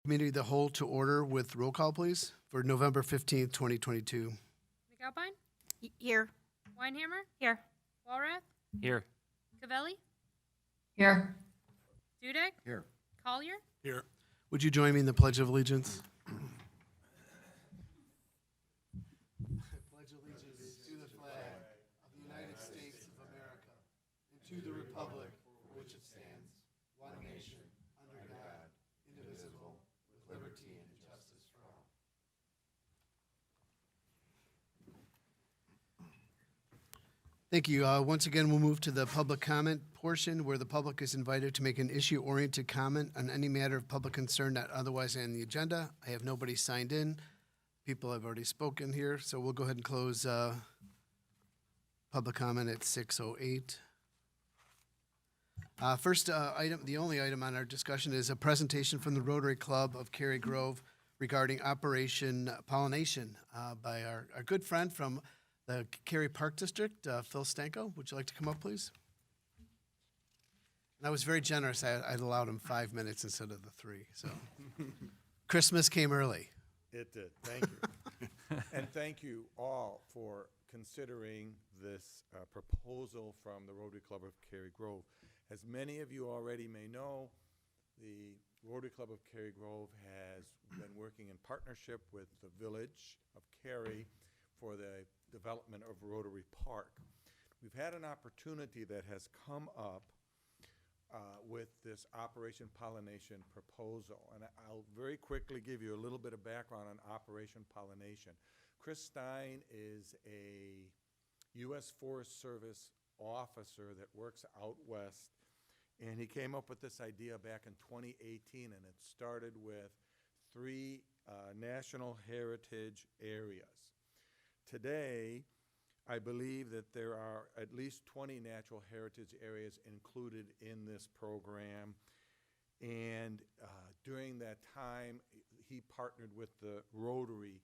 Committee of the Whole to order with roll call, please, for November 15th, 2022. McAlpine? Here. Weinhammer? Here. Walrath? Here. Cavelli? Here. Dudek? Here. Collier? Here. Would you join me in the Pledge of Allegiance? Pledge allegiance to the flag of the United States of America and to the republic for which it stands, one nation, under God, indivisible, with liberty and justice for all. Thank you. Once again, we'll move to the public comment portion where the public is invited to make an issue-oriented comment on any matter of public concern not otherwise on the agenda. I have nobody signed in. People have already spoken here, so we'll go ahead and close public comment at 6:08. First item, the only item on our discussion is a presentation from the Rotary Club of Cary Grove regarding Operation Pollination by our good friend from the Cary Park District, Phil Stanko. Would you like to come up, please? And I was very generous. I allowed him 5 minutes instead of the 3. So Christmas came early. It did. Thank you. And thank you all for considering this proposal from the Rotary Club of Cary Grove. As many of you already may know, the Rotary Club of Cary Grove has been working in partnership with the Village of Cary for the development of Rotary Park. We've had an opportunity that has come up with this Operation Pollination proposal. And I'll very quickly give you a little bit of background on Operation Pollination. Chris Stein is a U.S. Forest Service officer that works out west, and he came up with this idea back in 2018, and it started with 3 national heritage areas. Today, I believe that there are at least 20 natural heritage areas included in this program. And during that time, he partnered with the Rotary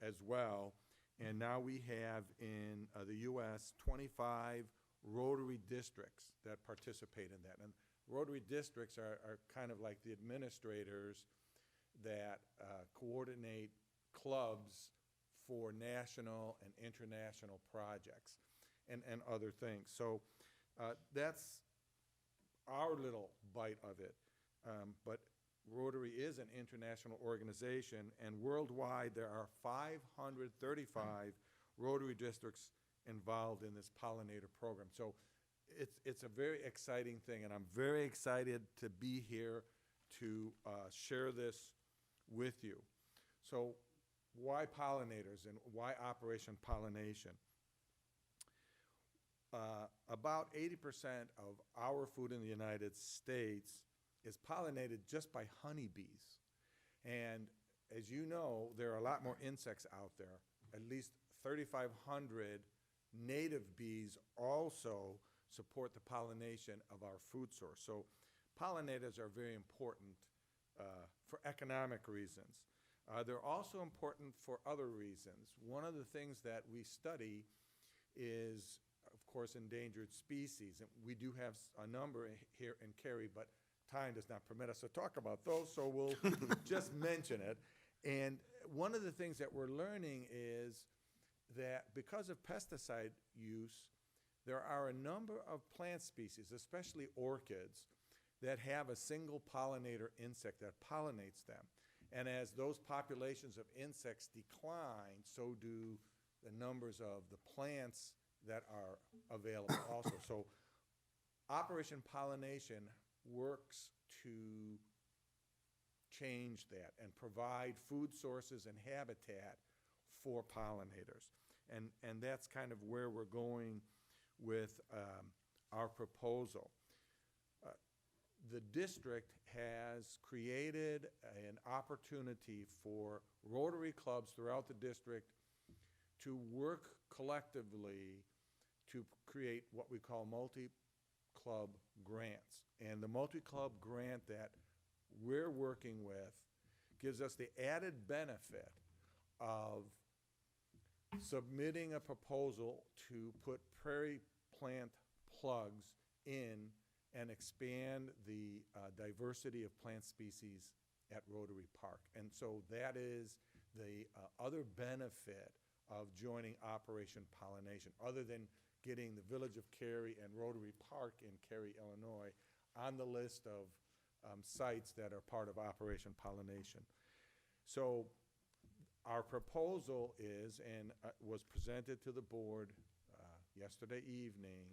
as well. And now we have in the U.S. 25 Rotary districts that participate in that. And Rotary districts are kind of like the administrators that coordinate clubs for national and international projects and other things. So that's our little bite of it. But Rotary is an international organization, and worldwide there are 535 Rotary districts involved in this pollinator program. So it's a very exciting thing, and I'm very excited to be here to share this with you. So why pollinators and why Operation Pollination? About 80% of our food in the United States is pollinated just by honeybees. And as you know, there are a lot more insects out there. At least 3,500 native bees also support the pollination of our food source. So pollinators are very important for economic reasons. They're also important for other reasons. One of the things that we study is, of course, endangered species. And we do have a number here in Cary, but time does not permit us to talk about those, so we'll just mention it. And one of the things that we're learning is that because of pesticide use, there are a number of plant species, especially orchids, that have a single pollinator insect that pollinates them. And as those populations of insects decline, so do the numbers of the plants that are available also. So Operation Pollination works to change that and provide food sources and habitat for pollinators. And that's kind of where we're going with our proposal. The district has created an opportunity for Rotary clubs throughout the district to work collectively to create what we call multi-club grants. And the multi-club grant that we're working with gives us the added benefit of submitting a proposal to put prairie plant plugs in and expand the diversity of plant species at Rotary Park. And so that is the other benefit of joining Operation Pollination, other than getting the Village of Cary and Rotary Park in Cary, Illinois, on the list of sites that are part of Operation Pollination. So our proposal is, and was presented to the board yesterday evening,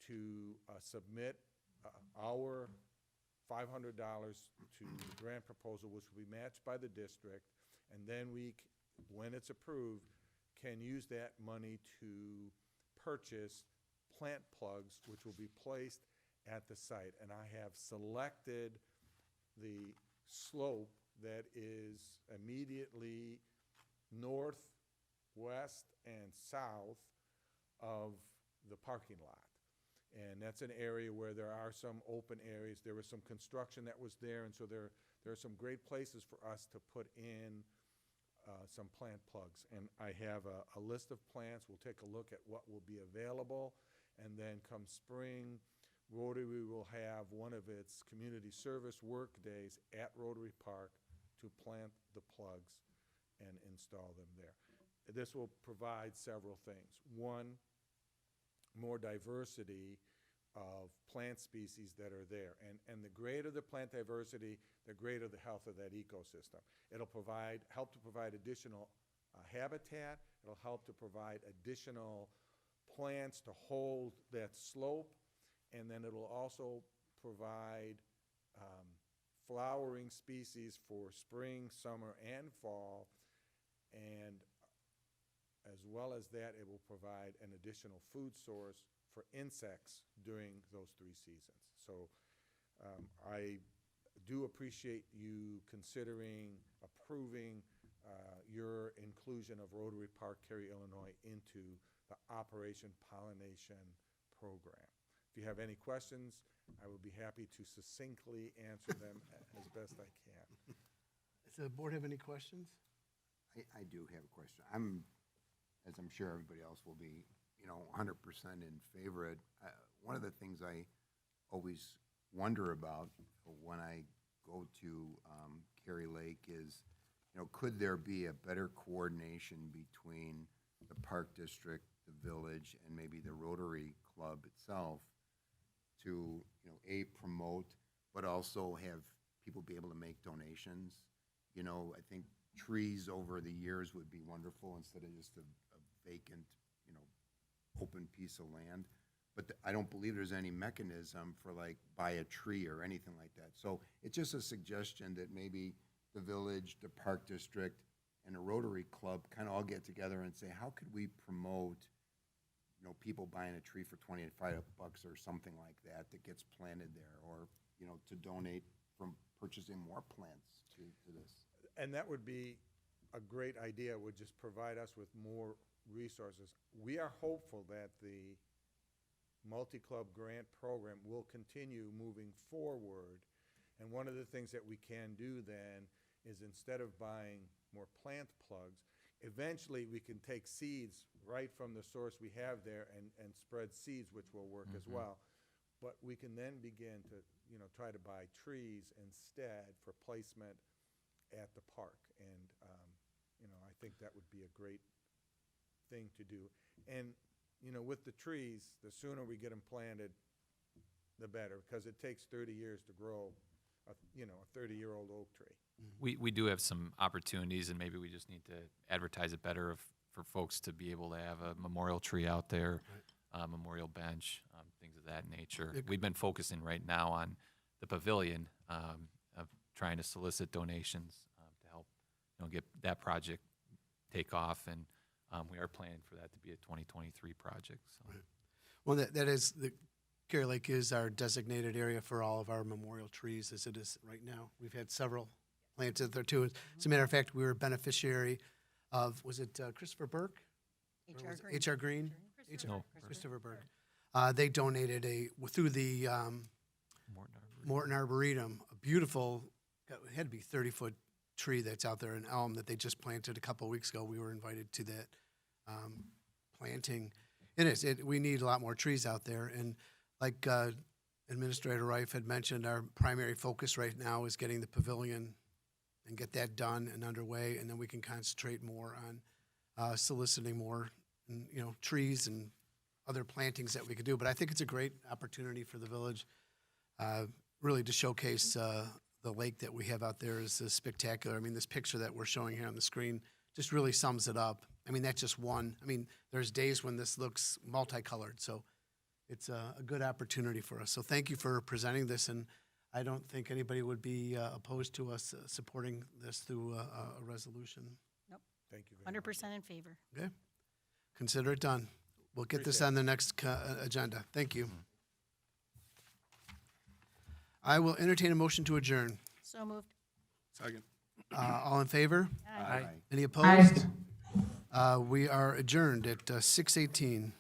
to submit our $500 to the grant proposal, which will be matched by the district, and then we, when it's approved, can use that money to purchase plant plugs, which will be placed at the site. And I have selected the slope that is immediately north, west, and south of the parking lot. And that's an area where there are some open areas. There was some construction that was there, and so there are some great places for us to put in some plant plugs. And I have a list of plants. We'll take a look at what will be available, and then come spring, Rotary will have one of its community service work days at Rotary Park to plant the plugs and install them there. This will provide several things. One, more diversity of plant species that are there. And the greater the plant diversity, the greater the health of that ecosystem. It'll help to provide additional habitat. It'll help to provide additional plants to hold that slope. And then it'll also provide flowering species for spring, summer, and fall. And as well as that, it will provide an additional food source for insects during those 3 seasons. So I do appreciate you considering approving your inclusion of Rotary Park, Cary, Illinois into the Operation Pollination program. If you have any questions, I will be happy to succinctly answer them as best I can. Does the board have any questions? I do have a question. As I'm sure everybody else will be, 100% in favor of it. One of the things I always wonder about when I go to Cary Lake is, could there be a better coordination between the Park District, the village, and maybe the Rotary Club itself to, A, promote, but also have people be able to make donations? I think trees over the years would be wonderful instead of just a vacant, open piece of land. But I don't believe there's any mechanism for like buy a tree or anything like that. So it's just a suggestion that maybe the village, the Park District, and a Rotary Club kind of all get together and say, how could we promote, people buying a tree for $25 or something like that that gets planted there, or, to donate from purchasing more plants to this. And that would be a great idea. It would just provide us with more resources. We are hopeful that the multi-club grant program will continue moving forward. And one of the things that we can do then is, instead of buying more plant plugs, eventually we can take seeds right from the source we have there and spread seeds, which will work as well. But we can then begin to, try to buy trees instead for placement at the park. And, I think that would be a great thing to do. And, with the trees, the sooner we get them planted, the better, because it takes 30 years to grow a 30-year-old oak tree. We do have some opportunities, and maybe we just need to advertise it better for folks to be able to have a memorial tree out there, memorial bench, things of that nature. We've been focusing right now on the pavilion, of trying to solicit donations to help get that project take off, and we are planning for that to be a 2023 project. So. Right. Well, that is, the Cary Lake is our designated area for all of our memorial trees as it is right now. We've had several planted there too. As a matter of fact, we were a beneficiary of, was it Christopher Burke? H.R. Green? Christopher Burke. They donated through the Morton Arboretum, a beautiful, it had to be 30-foot tree that's out there, an elm that they just planted a couple of weeks ago. We were invited to that planting. We need a lot more trees out there. And like Administrator Reif had mentioned, our primary focus right now is getting the pavilion and get that done and underway, and then we can concentrate more on soliciting more, trees and other plantings that we could do. But I think it's a great opportunity for the village, really to showcase the lake that we have out there is spectacular. I mean, this picture that we're showing here on the screen just really sums it up. I mean, that's just one. I mean, there's days when this looks multicolored, so it's a good opportunity for us. So thank you for presenting this, and I don't think anybody would be opposed to us supporting this through a resolution. Thank you very much. 100% in favor. Okay? Consider it done. We'll get this Appreciate on the next agenda. Thank you. I will entertain a motion to adjourn. So moved. Second. All in favor? Aye. Any opposed? We are adjourned at 6:18.